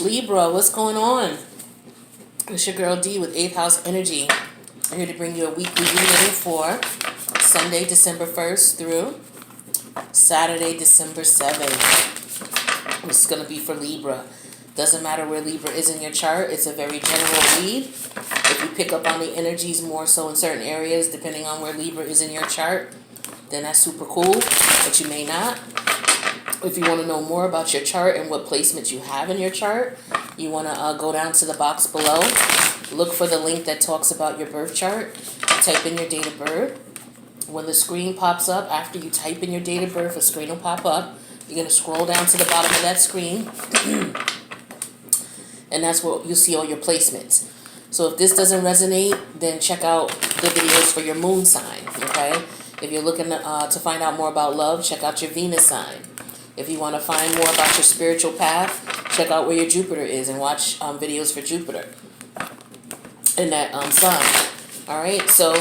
Libra, what's going on? It's your girl D with 8th House Energy. I'm here to bring you a weekly reading for Sunday, December 1st through Saturday, December 7th. This is going to be for Libra. Doesn't matter where Libra is in your chart. It's a very general read. If you pick up on the energies more so in certain areas, depending on where Libra is in your chart, then that's super cool, but you may not. If you want to know more about your chart and what placements you have in your chart, you want to go down to the box below. Look for the link that talks about your birth chart. Type in your date of birth. When the screen pops up, after you type in your date of birth, a screen will pop up. You're going to scroll down to the bottom of that screen. And that's where you'll see all your placements. So if this doesn't resonate, then check out the videos for your moon sign, okay? If you're looking to find out more about love, check out your Venus sign. If you want to find more about your spiritual path, check out where your Jupiter is and watch videos for Jupiter in that sign. All right, so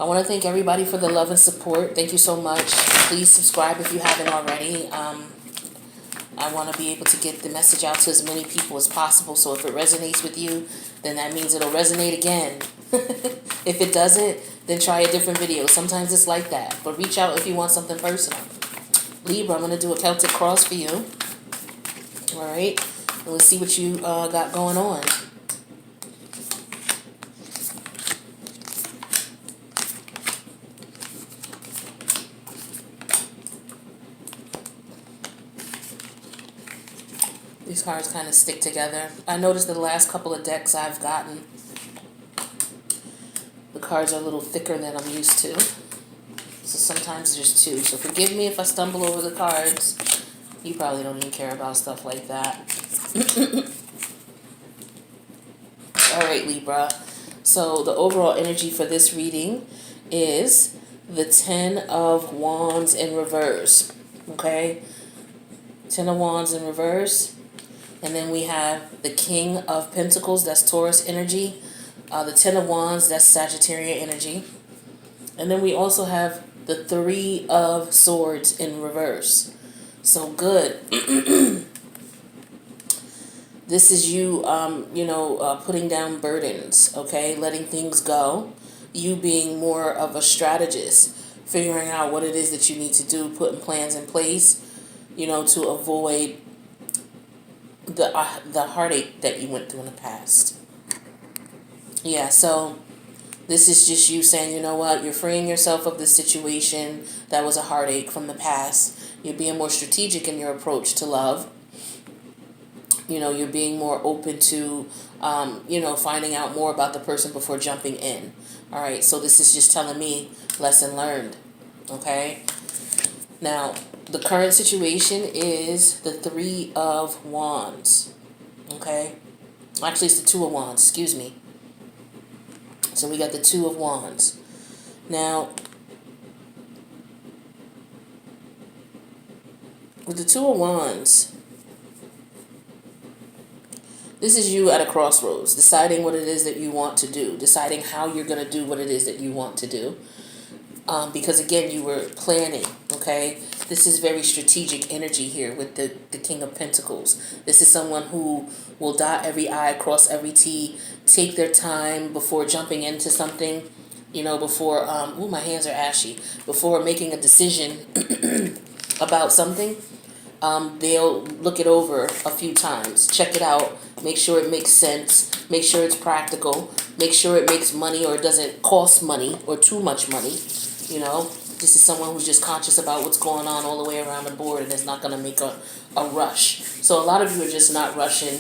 I want to thank everybody for the love and support. Thank you so much. Please subscribe if you haven't already. I want to be able to get the message out to as many people as possible. So if it resonates with you, then that means it'll resonate again. If it doesn't, then try a different video. Sometimes it's like that. But reach out if you want something personal. Libra, I'm going to do a Celtic cross for you. All right. And let's see what you got going on. These cards kind of stick together. I noticed the last couple of decks I've gotten, the cards are a little thicker than I'm used to. So sometimes there's two. So forgive me if I stumble over the cards. You probably don't even care about stuff like that. All right, Libra. So the overall energy for this reading is the 10 of Wands in reverse. Okay? 10 of Wands in reverse. And then we have the King of Pentacles, that's Taurus energy. The 10 of Wands, that's Sagittarian energy. And then we also have the 3 of Swords in reverse. So good. This is you, putting down burdens, okay? Letting things go. You being more of a strategist, figuring out what it is that you need to do, putting plans in place, to avoid the heartache that you went through in the past. Yeah, so this is just you saying, you know what, you're freeing yourself of this situation that was a heartache from the past. You're being more strategic in your approach to love. You're being more open to, finding out more about the person before jumping in. All right, so this is just telling me lesson learned, okay? Now, the current situation is the 3 of Wands, okay? Actually, it's the 2 of Wands, excuse me. So we got the 2 of Wands. Now, with the 2 of Wands, this is you at a crossroads, deciding what it is that you want to do, deciding how you're going to do what it is that you want to do. Because, again, you were planning, okay? This is very strategic energy here with the King of Pentacles. This is someone who will dot every I, cross every T, take their time before jumping into something, before, my hands are ashy, before making a decision about something. They'll look it over a few times, check it out, make sure it makes sense, make sure it's practical, make sure it makes money or it doesn't cost money or too much money. This is someone who's just conscious about what's going on all the way around the board and is not going to make a rush. So a lot of you are just not rushing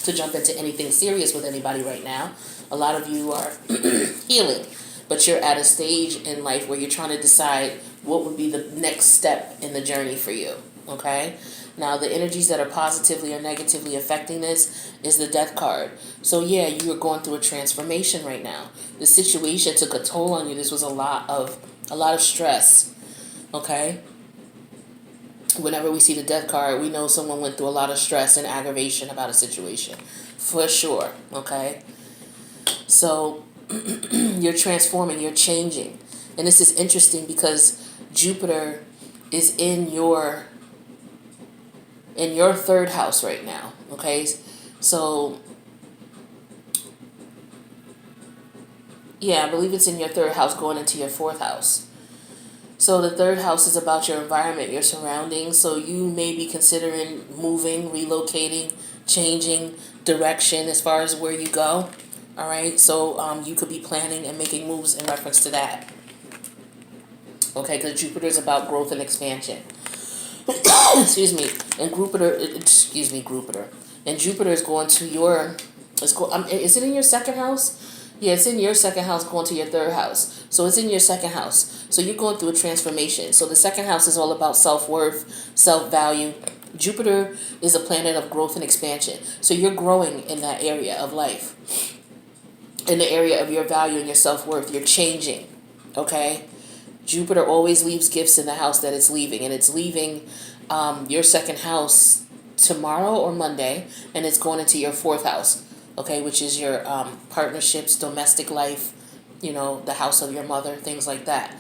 to jump into anything serious with anybody right now. A lot of you are healing, but you're at a stage in life where you're trying to decide what would be the next step in the journey for you, okay? Now, the energies that are positively or negatively affecting this is the Death card. So, yeah, you are going through a transformation right now. The situation took a toll on you. This was a lot of stress, okay? Whenever we see the Death card, we know someone went through a lot of stress and aggravation about a situation, for sure, okay? So, you're transforming, you're changing. And this is interesting because Jupiter is in your in your third house right now. Okay, so yeah, I believe it's in your third house going into your fourth house. So the third house is about your environment, your surroundings. So you may be considering moving, relocating, changing direction as far as where you go. All right, so you could be planning and making moves in reference to that. Okay, because Jupiter is about growth and expansion. Excuse me. And Jupiter. And Jupiter is going to your. Is it in your second house? Yeah, it's in your second house going to your third house. So it's in your second house. So you're going through a transformation. So the second house is all about self-worth, self-value. Jupiter is a planet of growth and expansion. So you're growing in that area of life. In the area of your value and your self-worth. You're changing. Okay? Jupiter always leaves gifts in the house that it's leaving. And it's leaving your second house tomorrow or Monday. And it's going into your fourth house. Okay, which is your partnerships, domestic life, the house of your mother, things like that.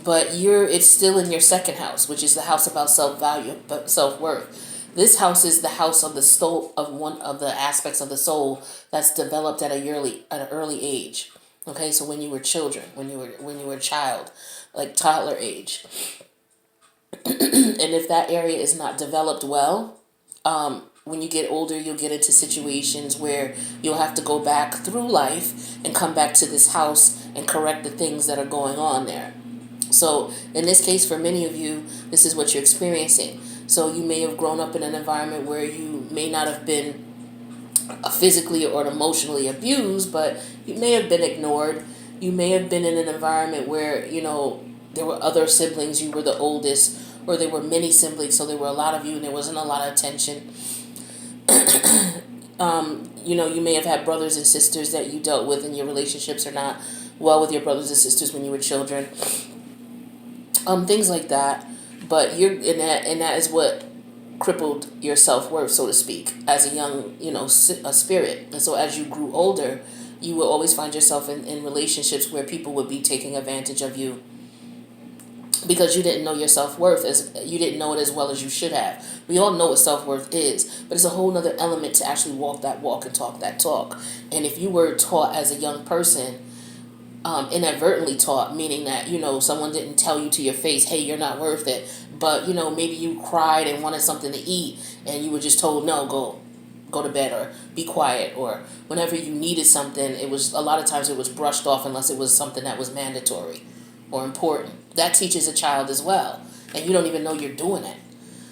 But it's still in your second house, which is the house about self-value, but self-worth. This house is the house of the soul, of one of the aspects of the soul that's developed at an early age. Okay, so when you were children, when you were a child, like toddler age. And if that area is not developed well, when you get older, you'll get into situations where you'll have to go back through life and come back to this house and correct the things that are going on there. So in this case, for many of you, this is what you're experiencing. So you may have grown up in an environment where you may not have been physically or emotionally abused, but you may have been ignored. You may have been in an environment where, there were other siblings, you were the oldest, or there were many siblings, so there were a lot of you and there wasn't a lot of attention. You may have had brothers and sisters that you dealt with, and your relationships are not well with your brothers and sisters when you were children. Things like that. But that is what crippled your self-worth, so to speak, as a young, a spirit. And so as you grew older, you will always find yourself in relationships where people would be taking advantage of you because you didn't know your self-worth, you didn't know it as well as you should have. We all know what self-worth is, but it's a whole other element to actually walk that walk and talk that talk. And if you were taught as a young person, inadvertently taught, meaning that, someone didn't tell you to your face, hey, you're not worth it, but, maybe you cried and wanted something to eat and you were just told, no, go to bed or be quiet, or whenever you needed something, a lot of times it was brushed off unless it was something that was mandatory or important. That teaches a child as well, and you don't even know you're doing it.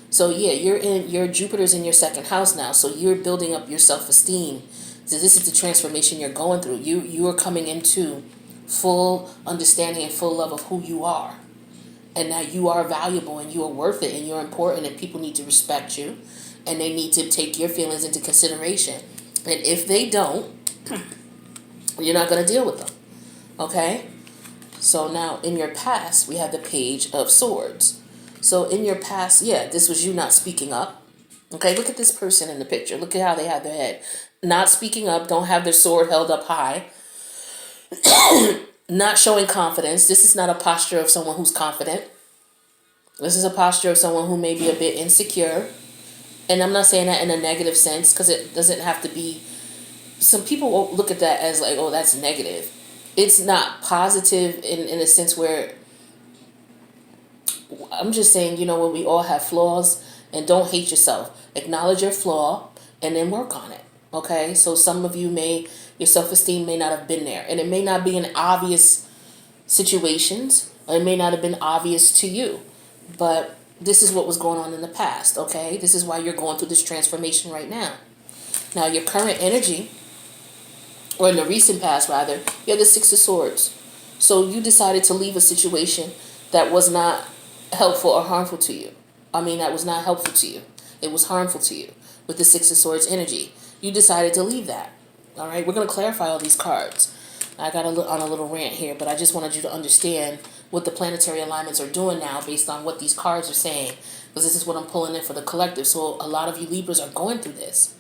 So yeah, your Jupiter's in your second house now, so you're building up your self-esteem. So this is the transformation you're going through. You are coming into full understanding and full love of who you are, and that you are valuable and you are worth it and you're important, and people need to respect you, and they need to take your feelings into consideration. And if they don't, you're not going to deal with them. Okay? So now in your past, we have the Page of Swords. So in your past, this was you not speaking up. Okay, look at this person in the picture. Look at how they have their head. Not speaking up, don't have their sword held up high. Not showing confidence. This is not a posture of someone who's confident. This is a posture of someone who may be a bit insecure. And I'm not saying that in a negative sense, because it doesn't have to be. Some people will look at that as like, oh, that's negative. It's not positive in a sense where I'm just saying, when we all have flaws, and don't hate yourself. Acknowledge your flaw and then work on it. Okay? So some of you your self-esteem may not have been there, and it may not be in obvious situations, or it may not have been obvious to you, but this is what was going on in the past. Okay? This is why you're going through this transformation right now. Now, your current energy, or in the recent past rather, you have the Six of Swords. So you decided to leave a situation that was not helpful or harmful to you. That was not helpful to you. It was harmful to you with the Six of Swords energy. You decided to leave that. All right, we're going to clarify all these cards. I got on a little rant here, but I just wanted you to understand what the planetary alignments are doing now based on what these cards are saying, because this is what I'm pulling in for the collective. So a lot of you Libras are going through this.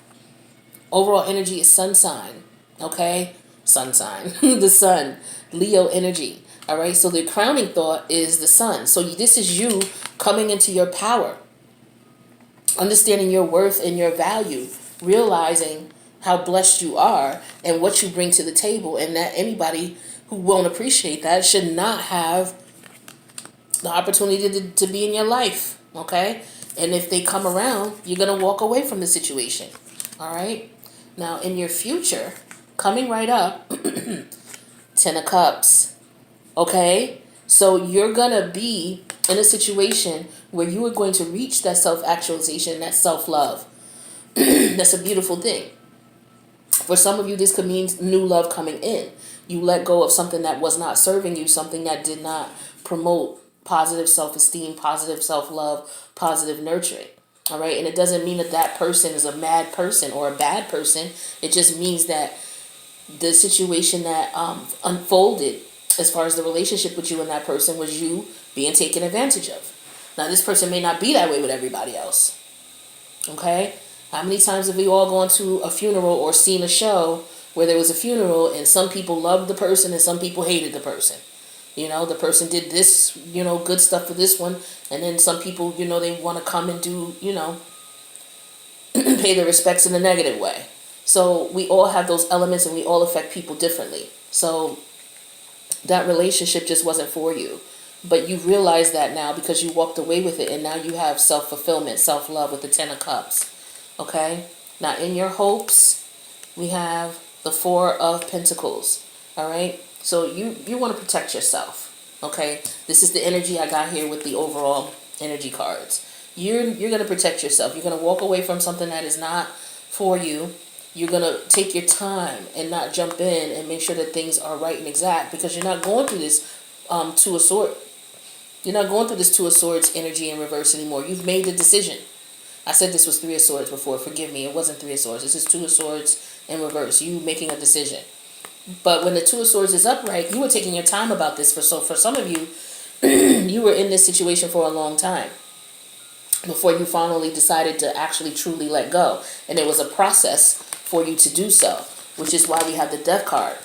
Overall energy is sun sign. Okay? Sun sign. The sun. Leo energy. All right? So the crowning thought is the sun. So this is you coming into your power. Understanding your worth and your value, realizing how blessed you are and what you bring to the table, and that anybody who won't appreciate that should not have the opportunity to be in your life, okay? And if they come around, you're going to walk away from the situation, all right? Now, in your future, coming right up, 10 of Cups, okay? So you're going to be in a situation where you are going to reach that self-actualization, that self-love. That's a beautiful thing. For some of you, this could mean new love coming in. You let go of something that was not serving you, something that did not promote positive self-esteem, positive self-love, positive nurturing. All right. And it doesn't mean that that person is a mad person or a bad person. It just means that the situation that unfolded as far as the relationship with you and that person was you being taken advantage of. Now, this person may not be that way with everybody else. Okay. How many times have we all gone to a funeral or seen a show where there was a funeral and some people loved the person and some people hated the person? You know, the person did this, you know, good stuff for this one. And then some people, you know, they want to come and do, you know, pay their respects in a negative way. So we all have those elements and we all affect people differently. So that relationship just wasn't for you. But you realize that now because you walked away with it, and now you have self-fulfillment, self-love with the 10 of Cups. Okay? Now in your hopes, we have the 4 of Pentacles. All right? So you want to protect yourself. Okay? This is the energy I got here with the overall energy cards. You're going to protect yourself. You're going to walk away from something that is not for you. You're going to take your time and not jump in and make sure that things are right and exact, because you're not going through this 2 of Swords. You're not going through this 2 of Swords energy in reverse anymore. You've made the decision. I said this was 3 of Swords before. Forgive me. It wasn't 3 of Swords. This is 2 of Swords in reverse. You making a decision. But when the 2 of Swords is upright, you were taking your time about this. For some of you, you were in this situation for a long time before you finally decided to actually truly let go. And it was a process for you to do so, which is why we have the Death card.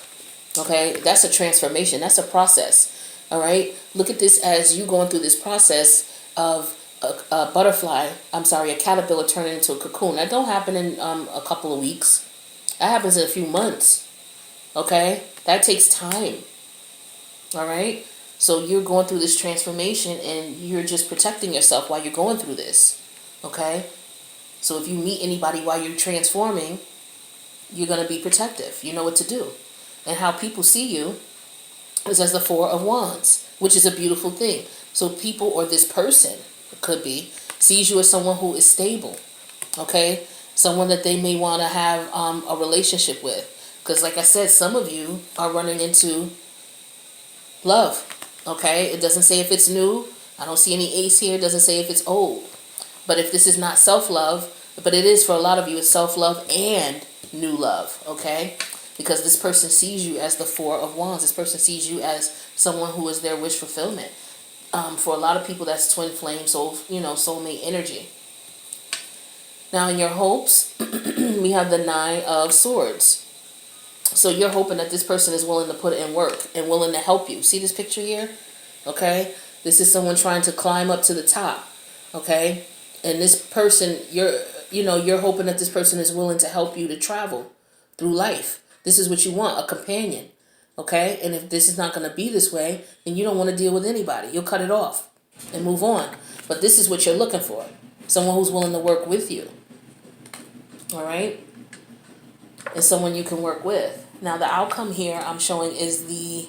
Okay? That's a transformation. That's a process. All right? Look at this as you going through this process of a caterpillar turning into a cocoon. That don't happen in a couple of weeks. That happens in a few months. Okay? That takes time. All right? So you're going through this transformation and you're just protecting yourself while you're going through this. Okay? So if you meet anybody while you're transforming, you're going to be protective. You know what to do. And how people see you is as the 4 of Wands, which is a beautiful thing. So people, or this person, it could be, sees you as someone who is stable. Okay? Someone that they may want to have a relationship with. Because like I said, some of you are running into love. Okay? It doesn't say if it's new. I don't see any ace here. It doesn't say if it's old. But if this is not self-love, but it is for a lot of you, it's self-love and new love. Okay? Because this person sees you as the 4 of Wands. This person sees you as someone who is their wish fulfillment. For a lot of people, that's twin flame, soulmate energy. Now, in your hopes, we have the 9 of Swords. So you're hoping that this person is willing to put in work and willing to help you. See this picture here? Okay? This is someone trying to climb up to the top. Okay? And this person, you're hoping that this person is willing to help you to travel through life. This is what you want, a companion. Okay? And if this is not going to be this way, then you don't want to deal with anybody. You'll cut it off and move on. But this is what you're looking for. Someone who's willing to work with you. All right? And someone you can work with. Now, the outcome here I'm showing is the...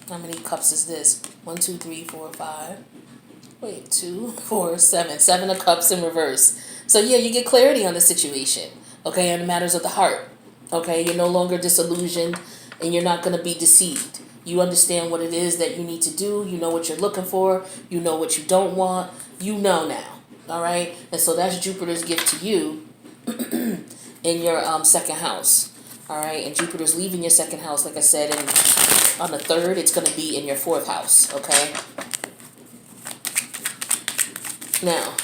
How many cups is this? 1, 2, 3, 4, 5. Wait, 2, 4, 7. 7 of Cups in reverse. So, yeah, you get clarity on the situation. Okay? And the matters of the heart. Okay? You're no longer disillusioned. And you're not going to be deceived. You understand what it is that you need to do. You know what you're looking for. You know what you don't want. You know now. All right? And so that's Jupiter's gift to you in your second house. All right? And Jupiter's leaving your second house, like I said, and on the 3rd, it's going to be in your 4th house. Okay? Now,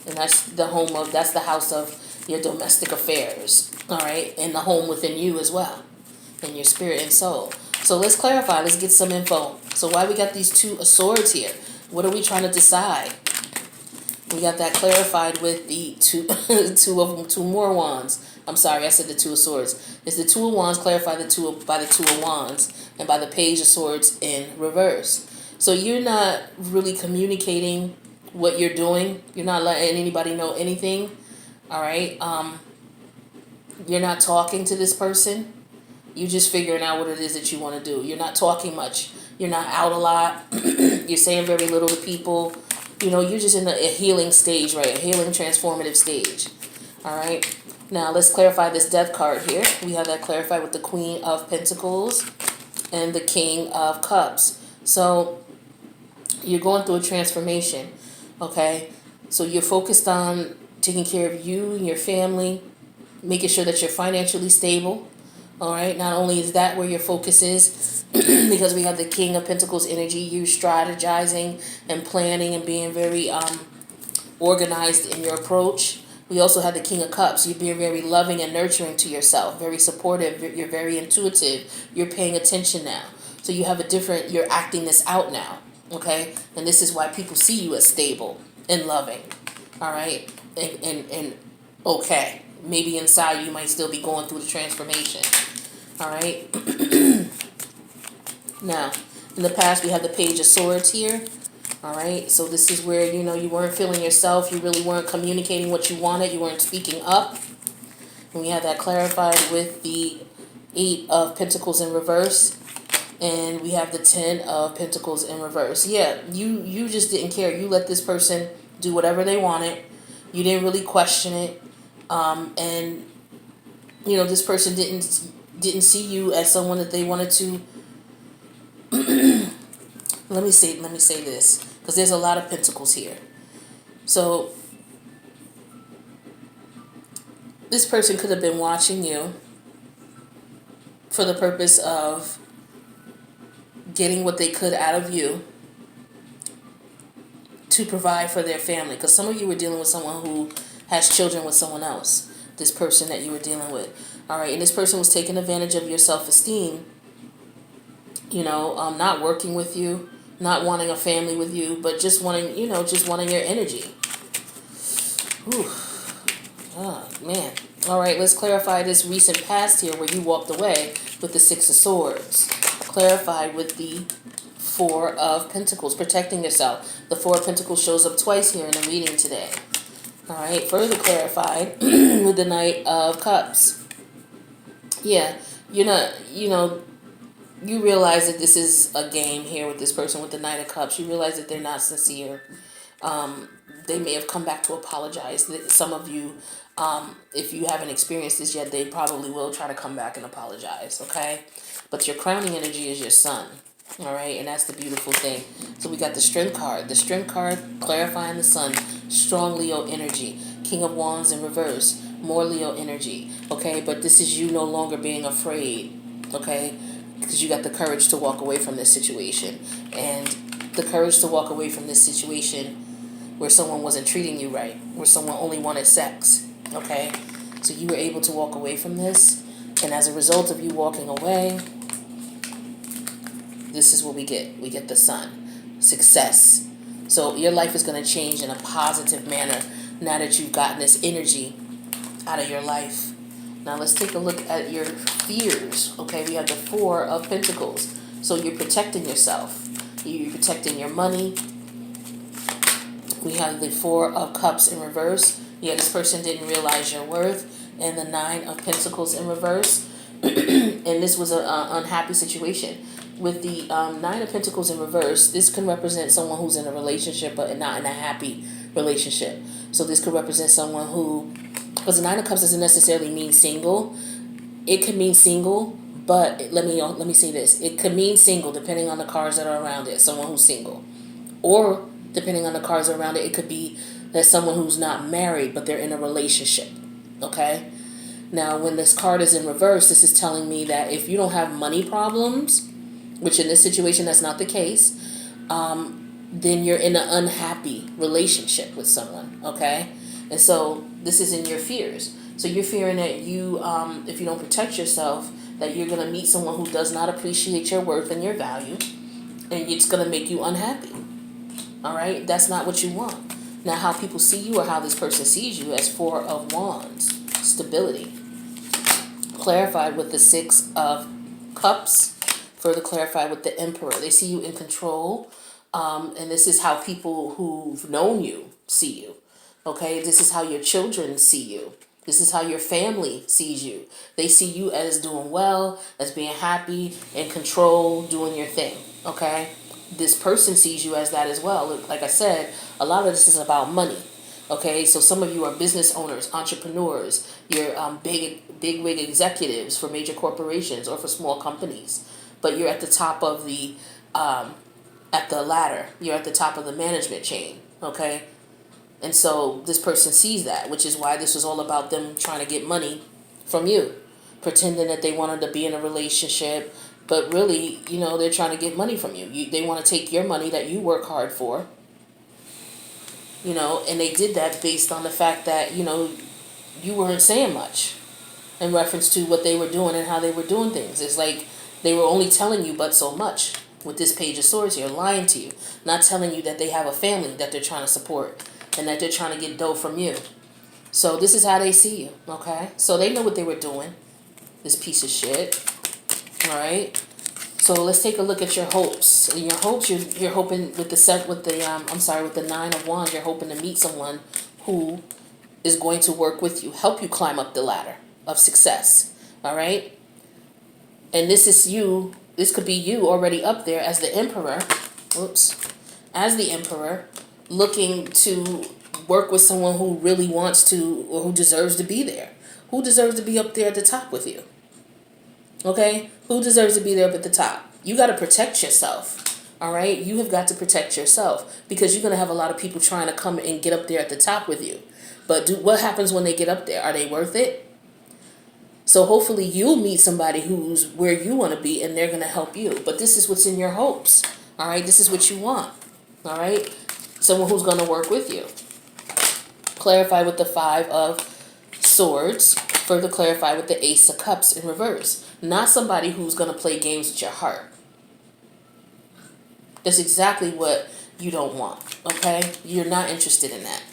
and that's the house of your domestic affairs. All right? And the home within you as well. In your spirit and soul. So let's clarify. Let's get some info. So why we got these 2 of Swords here? What are we trying to decide? We got that clarified with the two more wands. I'm sorry, I said the Two of Swords. It's the Two of Wands clarified by the Two of Wands and by the Page of Swords in reverse. So you're not really communicating what you're doing. You're not letting anybody know anything. All right. You're not talking to this person. You're just figuring out what it is that you want to do. You're not talking much. You're not out a lot. You're saying very little to people. You're just in a healing stage, right? A healing, transformative stage. All right. Now, let's clarify this Death card here. We have that clarified with the Queen of Pentacles and the King of Cups. So, you're going through a transformation, okay? So, you're focused on taking care of you and your family, making sure that you're financially stable, all right? Not only is that where your focus is, because we have the King of Pentacles energy, you're strategizing and planning and being very organized in your approach. We also have the King of Cups. You're being very loving and nurturing to yourself, very supportive. You're very intuitive. You're paying attention now. So you're acting this out now, okay? And this is why people see you as stable and loving, all right? And okay. Maybe inside you might still be going through the transformation, all right? Now, in the past, we have the Page of Swords here. All right, so this is where, you weren't feeling yourself. You really weren't communicating what you wanted. You weren't speaking up. And we have that clarified with the Eight of Pentacles in reverse. And we have the 10 of Pentacles in reverse. Yeah, you just didn't care. You let this person do whatever they wanted. You didn't really question it. And, this person didn't see you as someone that they wanted to. Let me say this, because there's a lot of pentacles here. So this person could have been watching you for the purpose of getting what they could out of you to provide for their family. Because some of you were dealing with someone who has children with someone else, this person that you were dealing with. All right, and this person was taking advantage of your self-esteem, not working with you, not wanting a family with you, but just wanting your energy. Whew. Oh, man. All right, let's clarify this recent past here where you walked away with the Six of Swords. Clarified with the Four of Pentacles, protecting yourself. The Four of Pentacles shows up twice here in the reading today. All right, further clarified with the Knight of Cups. Yeah, you're not, you realize that this is a game here with this person with the Knight of Cups. You realize that they're not sincere. They may have come back to apologize. Some of you, if you haven't experienced this yet, they probably will try to come back and apologize, okay? But your crowning energy is your sun, all right? And that's the beautiful thing. So we got the Strength card. The Strength card clarifying the sun. Strong Leo energy. King of Wands in reverse. More Leo energy, okay? But this is you no longer being afraid, okay? Because you got the courage to walk away from this situation. And the courage to walk away from this situation where someone wasn't treating you right, where someone only wanted sex, okay? So you were able to walk away from this. And as a result of you walking away, this is what we get. We get the sun. Success. So your life is going to change in a positive manner now that you've gotten this energy out of your life. Now let's take a look at your fears. Okay, we have the Four of Pentacles. So you're protecting yourself. You're protecting your money. We have the Four of Cups in reverse. Yeah, this person didn't realize your worth. And the Nine of Pentacles in reverse. And this was an unhappy situation. With the Nine of Pentacles in reverse, this can represent someone who's in a relationship but not in a happy relationship. So this could represent someone who, because the Nine of Cups doesn't necessarily mean single. It could mean single, but let me say this. It could mean single depending on the cards that are around it, someone who's single. Or depending on the cards around it, it could be that someone who's not married but they're in a relationship, okay? Now, when this card is in reverse, this is telling me that if you don't have money problems, which in this situation that's not the case, then you're in an unhappy relationship with someone, okay? And so this is in your fears. So you're fearing that you, if you don't protect yourself, that you're going to meet someone who does not appreciate your worth and your value, and it's going to make you unhappy, all right? That's not what you want. Now, how people see you or how this person sees you as Four of Wands, stability. Clarified with the Six of Cups, further clarified with the Emperor. They see you in control, and this is how people who've known you see you. Okay, this is how your children see you. This is how your family sees you. They see you as doing well, as being happy, in control, doing your thing. Okay, this person sees you as that as well. Like I said, a lot of this is about money. Okay, so some of you are business owners, entrepreneurs. You're big wig executives for major corporations or for small companies, but you're at the top of the at the ladder. You're at the top of the management chain. Okay, and so this person sees that, which is why this was all about them trying to get money from you, pretending that they wanted to be in a relationship, but really, you know, they're trying to get money from you. They want to take your money that you work hard for. You know, and they did that based on the fact that, you know, you weren't saying much in reference to what they were doing and how they were doing things. It's like they were only telling you but so much with this Page of Swords here, lying to you, not telling you that they have a family that they're trying to support and that they're trying to get dough from you. So this is how they see you, okay? So they know what they were doing, this piece of shit, all right? So let's take a look at your hopes. In your hopes, you're hoping with the Nine of Wands, you're hoping to meet someone who is going to work with you, help you climb up the ladder of success. All right? And this is you. This could be you already up there as the Emperor. As the Emperor, looking to work with someone who really wants to, or who deserves to be there. Who deserves to be up there at the top with you? Okay? Who deserves to be there up at the top? You got to protect yourself. All right? You have got to protect yourself because you're going to have a lot of people trying to come and get up there at the top with you. But what happens when they get up there? Are they worth it? So hopefully you'll meet somebody who's where you want to be and they're going to help you. But this is what's in your hopes. All right? This is what you want. All right? Someone who's going to work with you. Clarify with the Five of Swords. Further clarify with the Ace of Cups in reverse. Not somebody who's going to play games with your heart. That's exactly what you don't want, okay? You're not interested in that.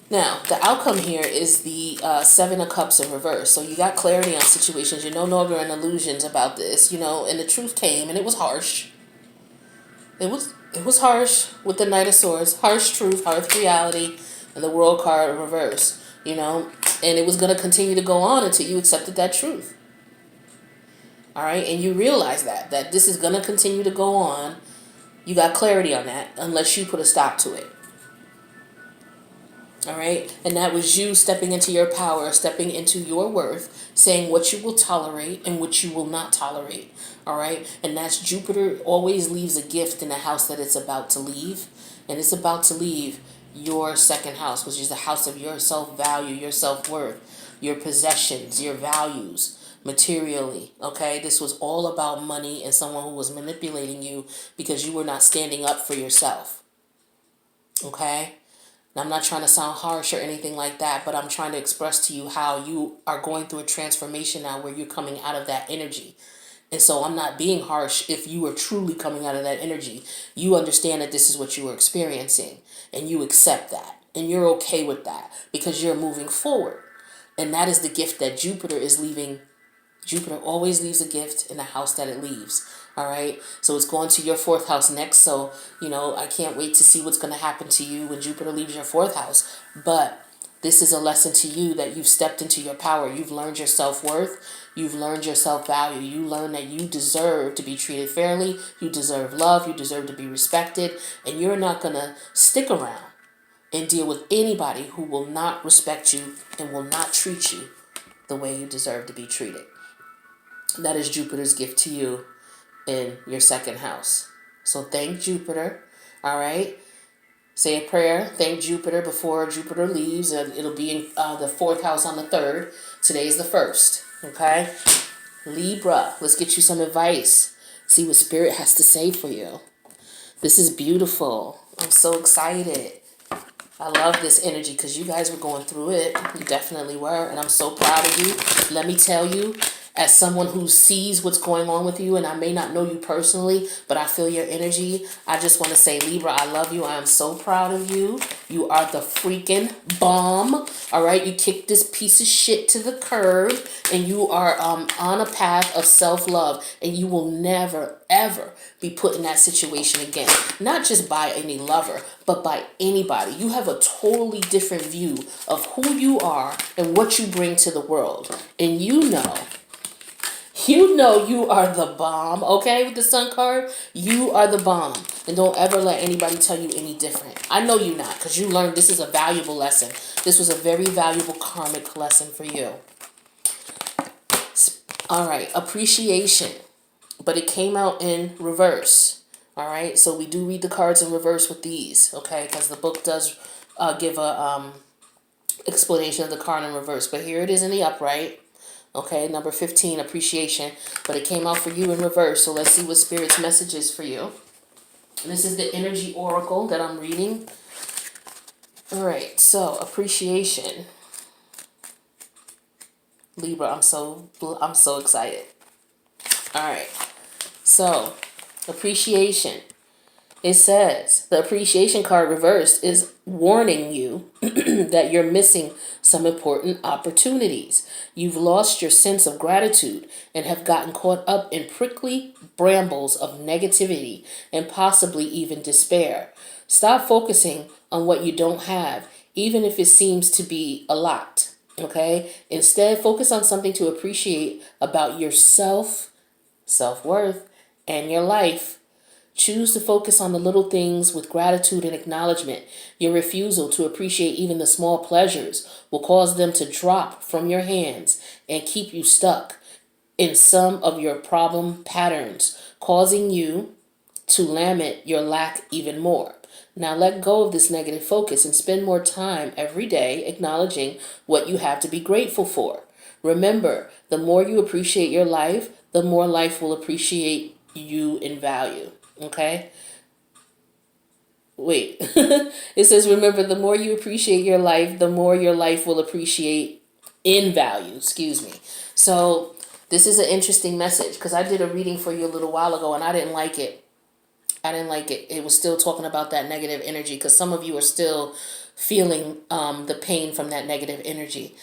Now, the outcome here is the Seven of Cups in reverse. So you got clarity on situations. You're no longer in illusions about this, you know, and the truth came, and it was harsh. It was harsh with the Knight of Swords. Harsh truth, harsh reality, and the World card in reverse, you know. And it was going to continue to go on until you accepted that truth. All right? And you realize that this is going to continue to go on. You got clarity on that unless you put a stop to it. All right? And that was you stepping into your power, stepping into your worth, saying what you will tolerate and what you will not tolerate. All right? And that's Jupiter always leaves a gift in the house that it's about to leave. And it's about to leave your second house, which is the house of your self-value, your self-worth, your possessions, your values, materially, okay? This was all about money and someone who was manipulating you because you were not standing up for yourself, okay? Now, I'm not trying to sound harsh or anything like that, but I'm trying to express to you how you are going through a transformation now where you're coming out of that energy. And so I'm not being harsh if you are truly coming out of that energy. You understand that this is what you were experiencing and you accept that and you're okay with that because you're moving forward. And that is the gift that Jupiter is leaving. Jupiter always leaves a gift in the house that it leaves. All right. So it's going to your fourth house next. So, you know, I can't wait to see what's going to happen to you when Jupiter leaves your fourth house. But this is a lesson to you that you've stepped into your power. You've learned your self-worth. You've learned your self-value. You learn that you deserve to be treated fairly. You deserve love. You deserve to be respected. And you're not going to stick around and deal with anybody who will not respect you and will not treat you the way you deserve to be treated. That is Jupiter's gift to you in your second house. So thank Jupiter. All right. Say a prayer. Thank Jupiter before Jupiter leaves. And it'll be in the fourth house on the 3rd. Today is the 1st. Okay. Libra. Let's get you some advice. See what Spirit has to say for you. This is beautiful. I'm so excited. I love this energy because you guys were going through it. You definitely were. And I'm so proud of you. Let me tell you, as someone who sees what's going on with you, and I may not know you personally, but I feel your energy. I just want to say, Libra, I love you. I am so proud of you. You are the freaking bomb. All right, you kicked this piece of shit to the curb, and you are on a path of self-love, and you will never, ever be put in that situation again. Not just by any lover, but by anybody. You have a totally different view of who you are and what you bring to the world. And you know you are the bomb, okay? With the Sun card, you are the bomb. And don't ever let anybody tell you any different. I know you're not, because you learned this is a valuable lesson. This was a very valuable karmic lesson for you. All right, appreciation. But it came out in reverse. All right, so we do read the cards in reverse with these, okay? Because the book does give a explanation of the card in reverse. But here it is in the upright. Okay, number 15, appreciation. But it came out for you in reverse. So let's see what Spirit's message is for you. This is the energy oracle that I'm reading. All right, so appreciation. Libra, I'm so excited. All right, so appreciation. It says the appreciation card reversed is warning you that you're missing some important opportunities. You've lost your sense of gratitude and have gotten caught up in prickly brambles of negativity and possibly even despair. Stop focusing on what you don't have, even if it seems to be a lot. Okay? Instead, focus on something to appreciate about yourself, self-worth, and your life. Choose to focus on the little things with gratitude and acknowledgement. Your refusal to appreciate even the small pleasures will cause them to drop from your hands and keep you stuck in some of your problem patterns, causing you to lament your lack even more. Now let go of this negative focus and spend more time every day acknowledging what you have to be grateful for. Remember, the more you appreciate your life, the more life will appreciate you in value. Okay? Wait. It says, remember, the more you appreciate your life, the more your life will appreciate in value. Excuse me. So this is an interesting message because I did a reading for you a little while ago and I didn't like it. It was still talking about that negative energy because some of you are still feeling the pain from that negative energy.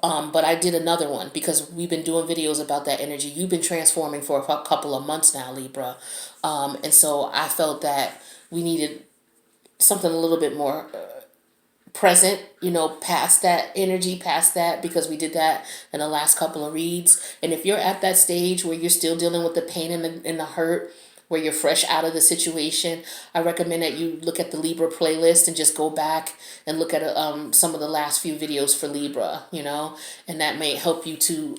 But I did another one because we've been doing videos about that energy. You've been transforming for a couple of months now, Libra. And so I felt that we needed something a little bit more present, past that energy, past that, because we did that in the last couple of reads. And if you're at that stage where you're still dealing with the pain and the hurt, where you're fresh out of the situation, I recommend that you look at the Libra playlist and just go back and look at some of the last few videos for Libra, and that may help you to,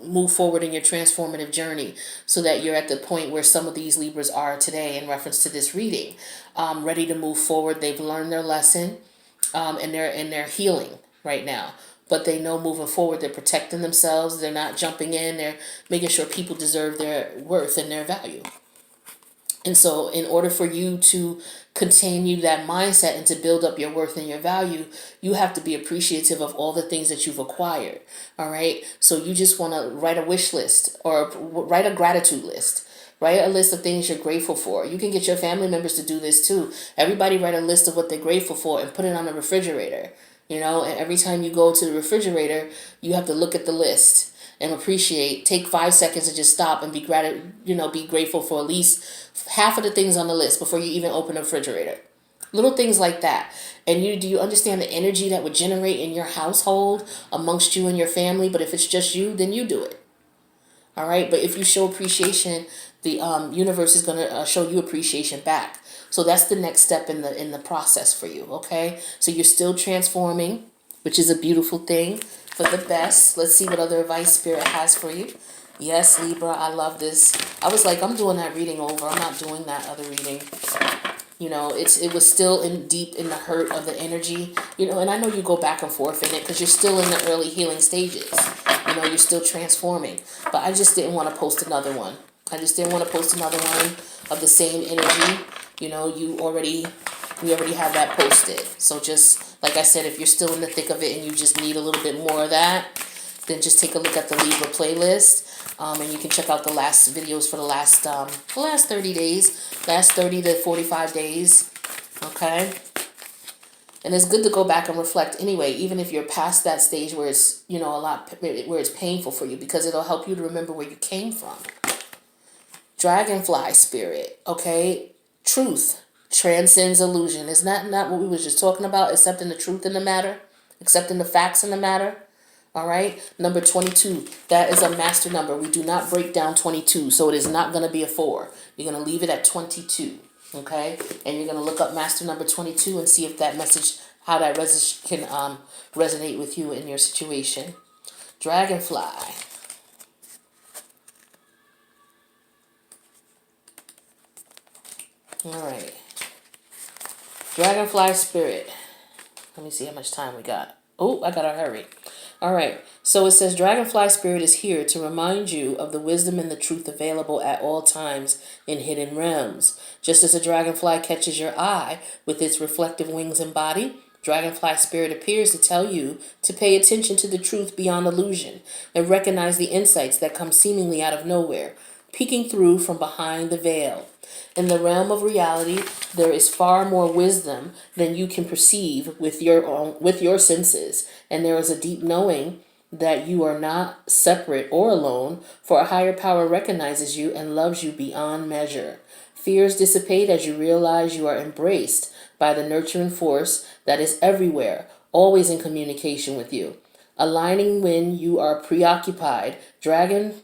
move forward in your transformative journey so that you're at the point where some of these Libras are today in reference to this reading, ready to move forward. They've learned their lesson, and they're healing right now. But they know moving forward, they're protecting themselves. They're not jumping in. They're making sure people deserve their worth and their value. And so in order for you to continue that mindset and to build up your worth and your value, you have to be appreciative of all the things that you've acquired. All right. So you just want to write a wish list or write a gratitude list. Write a list of things you're grateful for. You can get your family members to do this too. Everybody write a list of what they're grateful for and put it on the refrigerator. And every time you go to the refrigerator, you have to look at the list and appreciate. Take 5 seconds and just stop and be grateful for at least half of the things on the list before you even open the refrigerator. Little things like that. And do you understand the energy that would generate in your household amongst you and your family? But if it's just you, then you do it. All right. But if you show appreciation, the universe is going to show you appreciation back. So that's the next step in the process for you, okay? So you're still transforming, which is a beautiful thing, for the best. Let's see what other advice Spirit has for you. Yes, Libra, I love this. I was like, I'm doing that reading over. I'm not doing that other reading. It was still deep in the hurt of the energy, and I know you go back and forth in it because you're still in the early healing stages. You're still transforming. But I just didn't want to post another one. Of the same energy. We already have that posted. So just like I said, if you're still in the thick of it and you just need a little bit more of that, then just take a look at the Libra playlist. And you can check out the last videos for the last 30 days, last 30 to 45 days. Okay. And it's good to go back and reflect anyway, even if you're past that stage where it's, a lot, where it's painful for you, because it'll help you to remember where you came from. Dragonfly spirit, okay? Truth transcends illusion. Is that not what we were just talking about? Accepting the truth in the matter, accepting the facts in the matter. All right. Number 22. That is a master number. We do not break down 22, so it is not going to be a 4. You're going to leave it at 22. Okay. And you're going to look up master number 22 and see if that message, how that can resonate with you in your situation. Dragonfly. All right. Dragonfly spirit. Let me see how much time we got. Oh, I gotta hurry. All right. So it says Dragonfly spirit is here to remind you of the wisdom and the truth available at all times in hidden realms. Just as a dragonfly catches your eye with its reflective wings and body, Dragonfly spirit appears to tell you to pay attention to the truth beyond illusion and recognize the insights that come seemingly out of nowhere, peeking through from behind the veil. In the realm of reality, there is far more wisdom than you can perceive with your senses, and there is a deep knowing that you are not separate or alone, for a higher power recognizes you and loves you beyond measure. Fears dissipate as you realize you are embraced by the nurturing force that is everywhere, always in communication with you. Aligning when you are preoccupied, Dragonfly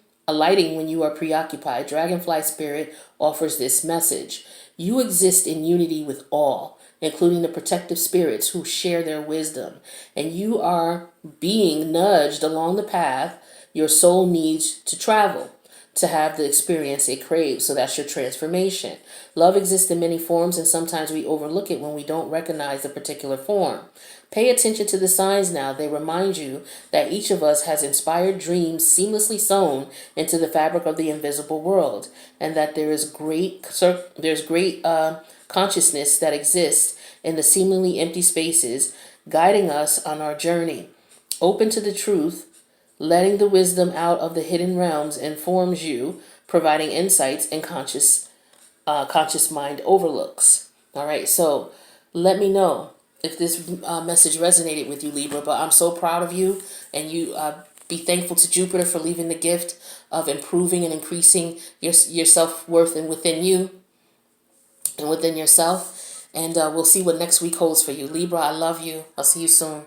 spirit offers this message. You exist in unity with all, including the protective spirits who share their wisdom, and you are being nudged along the path your soul needs to travel to have the experience it craves. So that's your transformation. Love exists in many forms, and sometimes we overlook it when we don't recognize a particular form. Pay attention to the signs now. They remind you that each of us has inspired dreams seamlessly sewn into the fabric of the invisible world, and that there's great consciousness that exists in the seemingly empty spaces, guiding us on our journey. Open to the truth, letting the wisdom out of the hidden realms informs you, providing insights and conscious mind overlooks. All right, so let me know if this message resonated with you, Libra. But I'm so proud of you, and you be thankful to Jupiter for leaving the gift of improving and increasing your self-worth and within you and within yourself. And we'll see what next week holds for you. Libra, I love you. I'll see you soon.